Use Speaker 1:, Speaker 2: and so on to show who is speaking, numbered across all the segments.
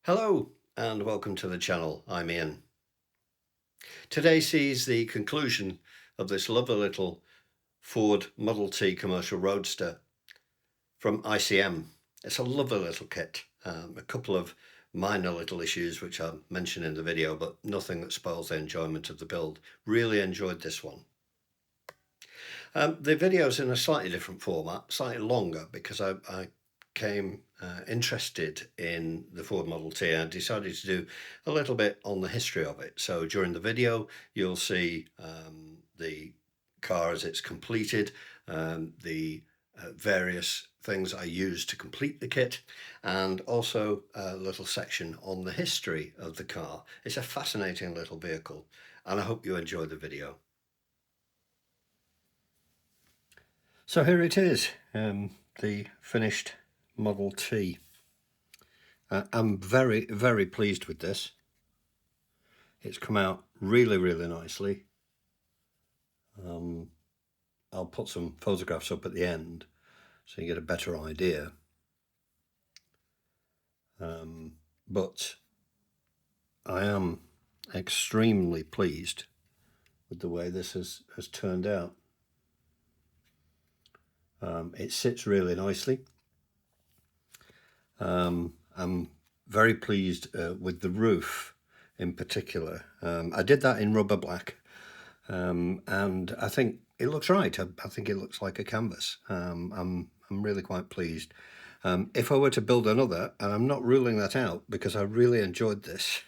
Speaker 1: Hello and welcome to the channel. I'm Ian. Today sees the conclusion of this lovely little Ford Model T commercial roadster from ICM. It's a lovely little kit. A couple of minor little issues which I'll mention in the video, but nothing that spoils the enjoyment of the build. Really enjoyed this one. The video's in a slightly different format, slightly longer, because I became interested in the Ford Model T and decided to do a little bit on the history of it. So during the video you'll see the car as it's completed, the various things I used to complete the kit, and also a little section on the history of the car. It's a fascinating little vehicle and I hope you enjoy the video. So here it is, the finished Model T. I'm very, very pleased with this. It's come out really, really nicely. I'll put some photographs up at the end so you get a better idea. But I am extremely pleased with the way this has turned out. It sits really nicely. I'm very pleased with the roof in particular. I did that in rubber black, and I think it looks right. I think it looks like a canvas. I'm really quite pleased. If I were to build another, and I'm not ruling that out because I really enjoyed this,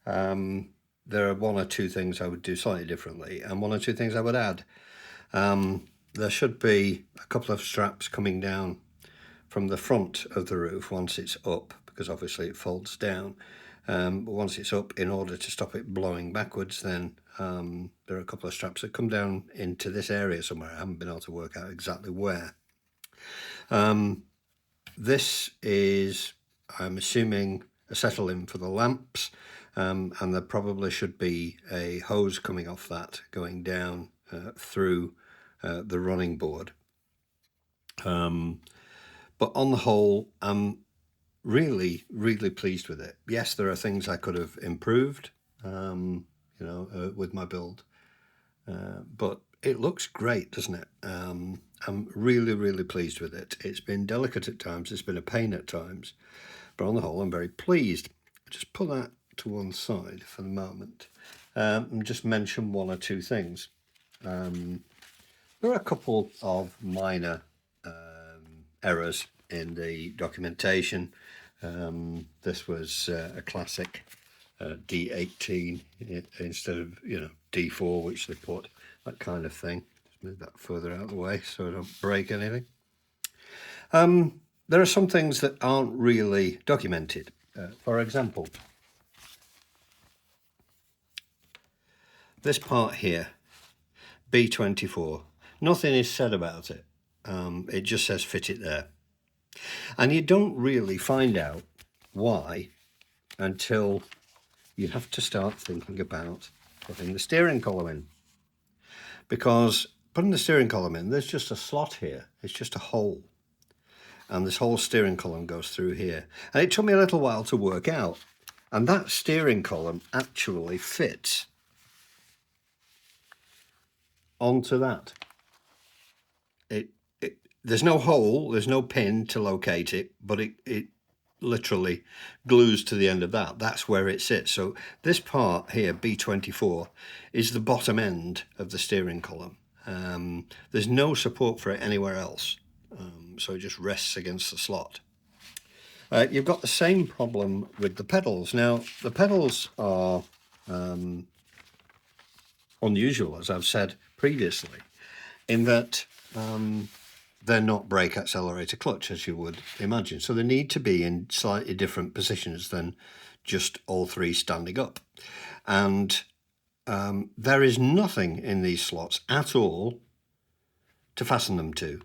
Speaker 1: there are one or two things I would do slightly differently and one or two things I would add. There should be a couple of straps coming down from the front of the roof once it's up, because obviously it folds down. But once it's up, in order to stop it blowing backwards, then there are a couple of straps that come down into this area somewhere. I haven't been able to work out exactly where. This is, I'm assuming, a settle-in for the lamps, and there probably should be a hose coming off that going down through the running board. But on the whole, I'm really, really pleased with it. Yes, there are things I could have improved, with my build, but it looks great, doesn't it? I'm really, really pleased with it. It's been delicate at times, it's been a pain at times, but on the whole, I'm very pleased. I'll just put that to one side for the moment and just mention one or two things. There are a couple of minor errors in the documentation. This was a classic D18 instead of D4, which they put, that kind of thing. Just move that further out of the way so I don't break anything. There are some things that aren't really documented. For example, this part here, B24, nothing is said about it. It just says fit it there. And you don't really find out why until you have to start thinking about putting the steering column in. Because putting the steering column in, there's just a slot here. It's just a hole. And this whole steering column goes through here. And it took me a little while to work out. And that steering column actually fits onto that. There's no hole, there's no pin to locate it, but it literally glues to the end of that. That's where it sits. So this part here, B24, is the bottom end of the steering column. There's no support for it anywhere else, so it just rests against the slot. You've got the same problem with the pedals. Now, the pedals are unusual, as I've said previously, in that they're not brake, accelerator, clutch, as you would imagine. So they need to be in slightly different positions than just all three standing up. And there is nothing in these slots at all to fasten them to.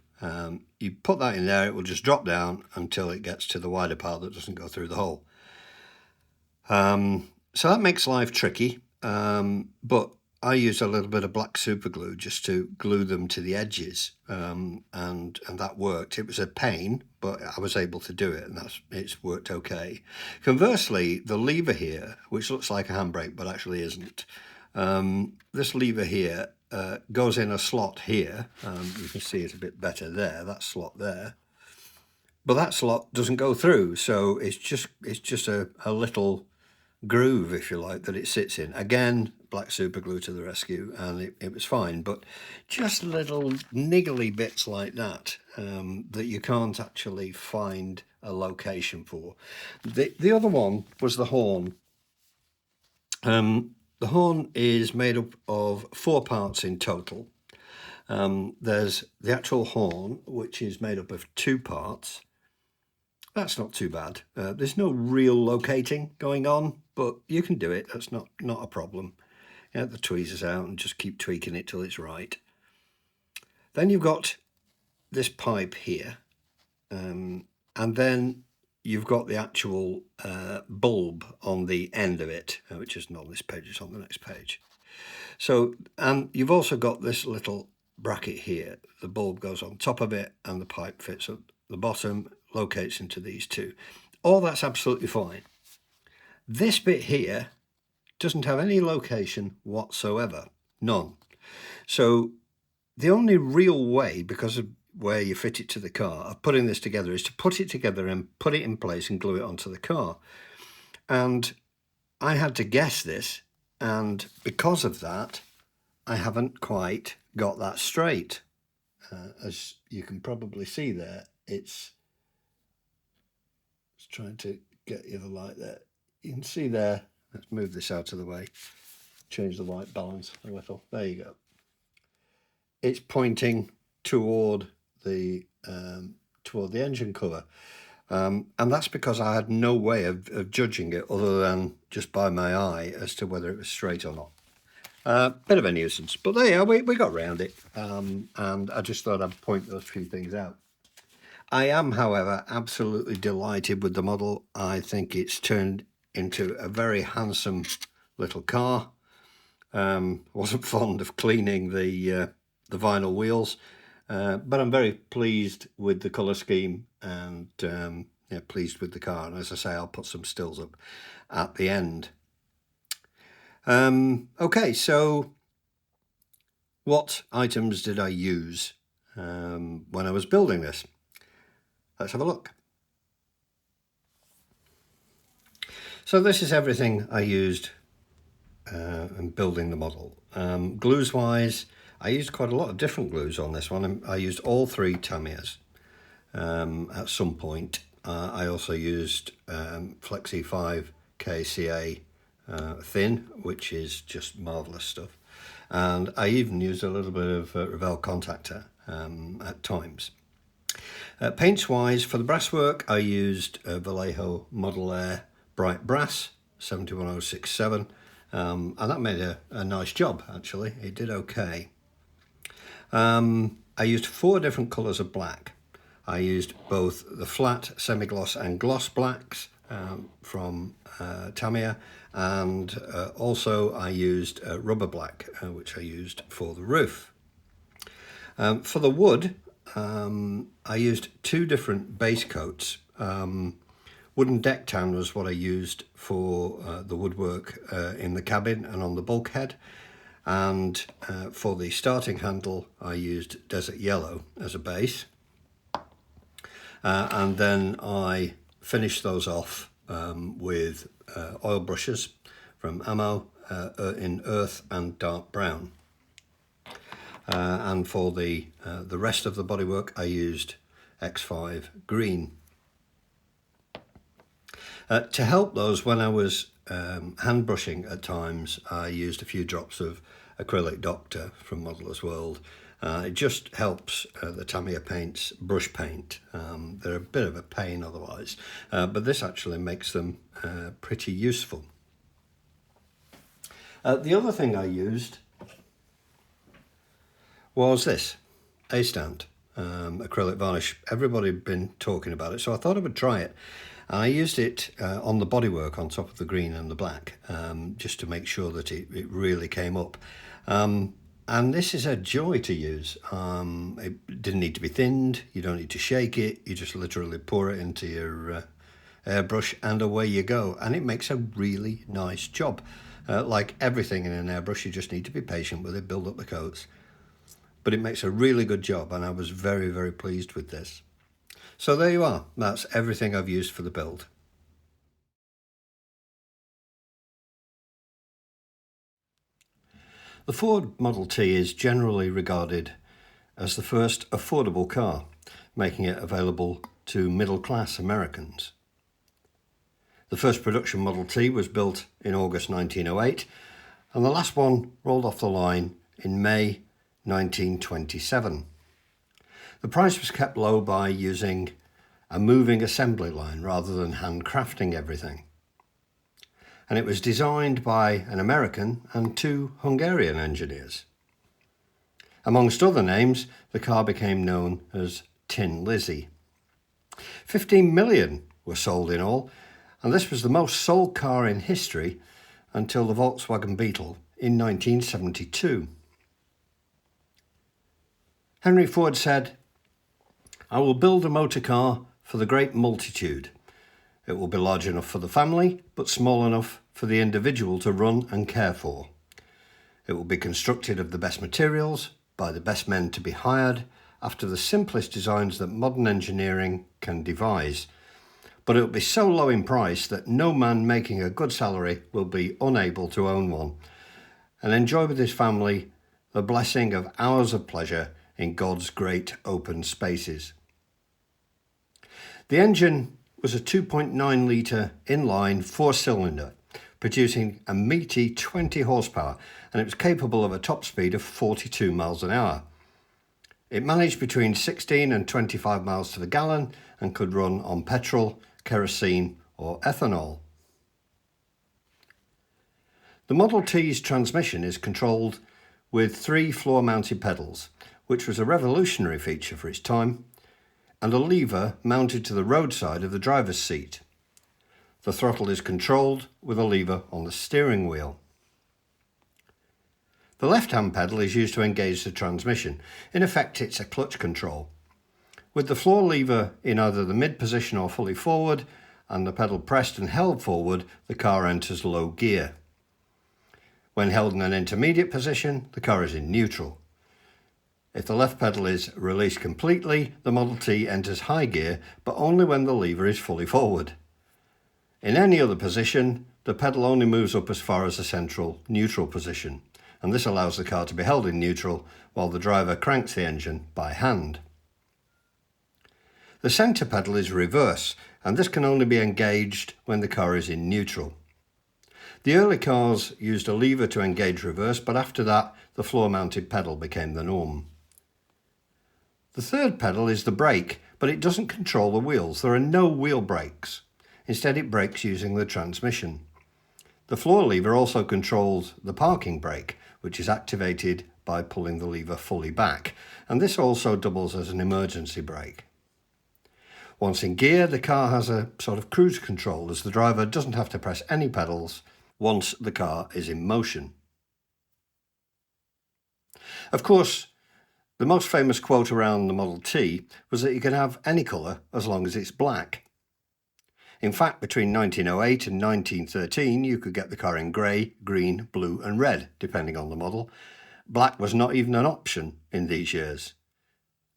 Speaker 1: You put that in there, it will just drop down until it gets to the wider part that doesn't go through the hole. So that makes life tricky, but I used a little bit of black super glue just to glue them to the edges, and that worked. It was a pain, but I was able to do it, and it's worked okay. Conversely, the lever here, which looks like a handbrake but actually isn't, this lever here goes in a slot here. You can see it a bit better there, that slot there. But that slot doesn't go through, so it's just a little groove, if you like, that it sits in. Again, black super glue to the rescue, and it was fine, but just little niggly bits like that that you can't actually find a location for. The other one was the horn. The horn is made up of 4 parts in total. There's the actual horn, which is made up of 2 parts. That's not too bad. There's no real locating going on, but you can do it. That's not a problem. Get the tweezers out and just keep tweaking it till it's right. Then you've got this pipe here, and then you've got the actual bulb on the end of it, which isn't on this page, it's on the next page. So, and you've also got this little bracket here. The bulb goes on top of it and the pipe fits at the bottom, locates into these 2. All that's absolutely fine. This bit here doesn't have any location whatsoever, none. So the only real way, because of where you fit it to the car, of putting this together is to put it together and put it in place and glue it onto the car. And I had to guess this, and because of that, I haven't quite got that straight. As you can probably see there, it's trying to get you the light there. You can see there, let's move this out of the way, change the white balance a little. There you go. It's pointing toward the engine cover. And that's because I had no way of judging it other than just by my eye as to whether it was straight or not. Bit of a nuisance, but there you are, we got round it. And I just thought I'd point those few things out. I am, however, absolutely delighted with the model. I think it's turned into a very handsome little car. Wasn't fond of cleaning the vinyl wheels, but I'm very pleased with the colour scheme and yeah, pleased with the car. And as I say, I'll put some stills up at the end. Okay, so what items did I use when I was building this? Let's have a look. So this is everything I used in building the model. Glues wise, I used quite a lot of different glues on this one. I used all 3 Tamiyas at some point. I also used Flexi 5 KCA thin, which is just marvellous stuff. And I even used a little bit of Revell contactor at times. Paints wise, for the brasswork, I used Vallejo Model Air Bright Brass 71067, and that made a nice job actually. It did okay. I used 4 different colours of black. I used both the flat, semi-gloss and gloss blacks from Tamiya, and also I used rubber black, which I used for the roof. For the wood, I used 2 different base coats. Wooden deck tan was what I used for the woodwork in the cabin and on the bulkhead, and for the starting handle I used desert yellow as a base, and then I finished those off with oil brushes from Ammo in earth and dark brown. And for the rest of the bodywork I used X5 green. To help those, when I was hand brushing at times, I used a few drops of acrylic Doctor from Modeller's World. It just helps the Tamiya paints brush paint. They're a bit of a pain otherwise, but this actually makes them pretty useful. The other thing I used was this A-stand acrylic varnish. Everybody had been talking about it, so I thought I would try it. I used it on the bodywork on top of the green and the black, just to make sure that it really came up. And this is a joy to use. It didn't need to be thinned. You don't need to shake it. You just literally pour it into your airbrush and away you go. And it makes a really nice job. Like everything in an airbrush, you just need to be patient with it, build up the coats. But it makes a really good job, and I was very, very pleased with this. So there you are. That's everything I've used for the build. The Ford Model T is generally regarded as the first affordable car, making it available to middle-class Americans. The first production Model T was built in August 1908, and the last one rolled off the line in May 1927. The price was kept low by using a moving assembly line rather than handcrafting everything. And it was designed by an American and 2 Hungarian engineers. Amongst other names, the car became known as Tin Lizzie. 15 million were sold in all, and this was the most sold car in history until the Volkswagen Beetle in 1972. Henry Ford said, "I will build a motor car for the great multitude. It will be large enough for the family, but small enough for the individual to run and care for. It will be constructed of the best materials, by the best men to be hired, after the simplest designs that modern engineering can devise. But it will be so low in price that no man making a good salary will be unable to own one, and enjoy with his family the blessing of hours of pleasure in God's great open spaces." The engine was a 2.9 litre inline 4-cylinder, producing a meaty 20 horsepower, and it was capable of a top speed of 42 miles an hour. It managed between 16 and 25 miles to the gallon and could run on petrol, kerosene or ethanol. The Model T's transmission is controlled with 3 floor-mounted pedals, which was a revolutionary feature for its time, and a lever mounted to the roadside of the driver's seat. The throttle is controlled with a lever on the steering wheel. The left-hand pedal is used to engage the transmission. In effect, it's a clutch control. With the floor lever in either the mid position or fully forward, and the pedal pressed and held forward, the car enters low gear. When held in an intermediate position, the car is in neutral. If the left pedal is released completely, the Model T enters high gear, but only when the lever is fully forward. In any other position, the pedal only moves up as far as the central neutral position, and this allows the car to be held in neutral while the driver cranks the engine by hand. The centre pedal is reverse, and this can only be engaged when the car is in neutral. The early cars used a lever to engage reverse, but after that, the floor-mounted pedal became the norm. The third pedal is the brake, but it doesn't control the wheels. There are no wheel brakes. Instead, it brakes using the transmission. The floor lever also controls the parking brake, which is activated by pulling the lever fully back, and this also doubles as an emergency brake. Once in gear, the car has a sort of cruise control, as the driver doesn't have to press any pedals once the car is in motion. Of course, the most famous quote around the Model T was that you can have any colour as long as it's black. In fact, between 1908 and 1913, you could get the car in grey, green, blue and red, depending on the model. Black was not even an option in these years.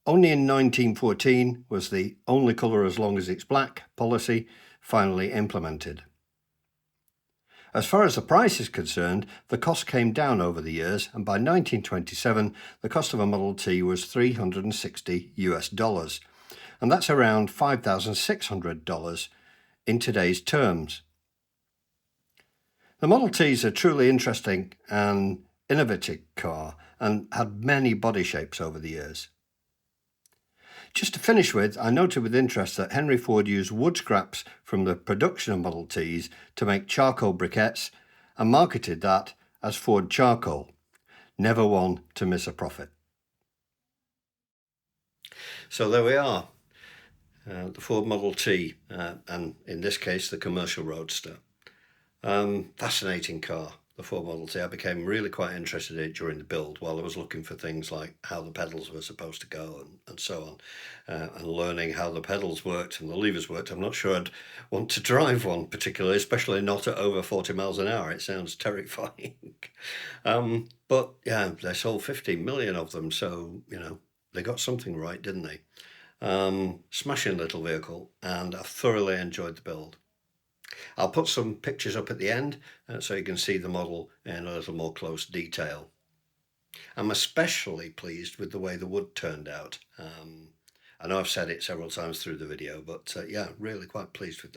Speaker 1: Only in 1914 was the only colour as long as it's black policy finally implemented. As far as the price is concerned, the cost came down over the years, and by 1927, the cost of a Model T was $360, and that's around $5,600 in today's terms. The Model T is a truly interesting and innovative car and had many body shapes over the years. Just to finish with, I noted with interest that Henry Ford used wood scraps from the production of Model Ts to make charcoal briquettes and marketed that as Ford Charcoal. Never one to miss a profit. So there we are. The Ford Model T, and in this case the commercial Roadster. Fascinating car. the Ford Model T, I became really quite interested in it during the build while I was looking for things like how the pedals were supposed to go and so on, and learning how the pedals worked and the levers worked. I'm not sure I'd want to drive one particularly, especially not at over 40 miles an hour. It sounds terrifying. But yeah, they sold 15 million of them, so, you know, they got something right, didn't they? Smashing little vehicle, and I thoroughly enjoyed the build. I'll put some pictures up at the end so you can see the model in a little more close detail. I'm especially pleased with the way the wood turned out. I know I've said it several times through the video, but yeah, really quite pleased with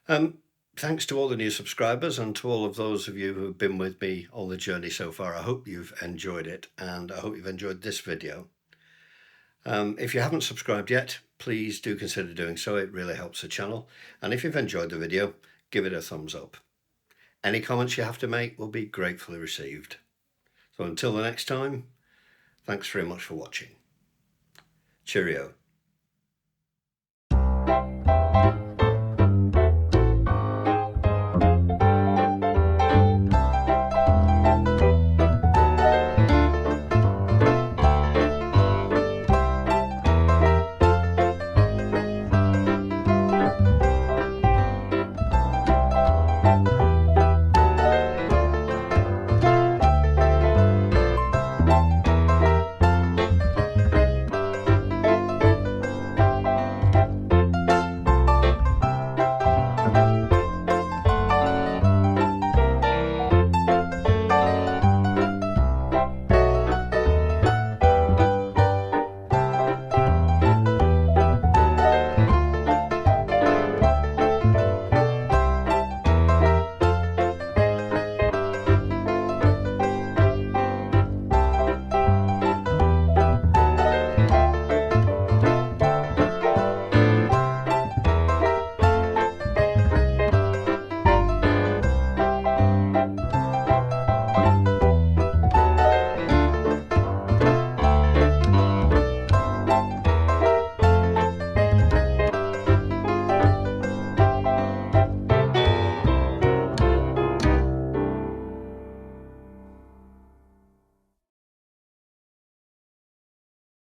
Speaker 1: that. Thanks to all the new subscribers and to all of those of you who've been with me on the journey so far. I hope you've enjoyed it, and I hope you've enjoyed this video. If you haven't subscribed yet, please do consider doing so. It really helps the channel. And if you've enjoyed the video, give it a thumbs up. Any comments you have to make will be gratefully received. So until the next time, thanks very much for watching. Cheerio.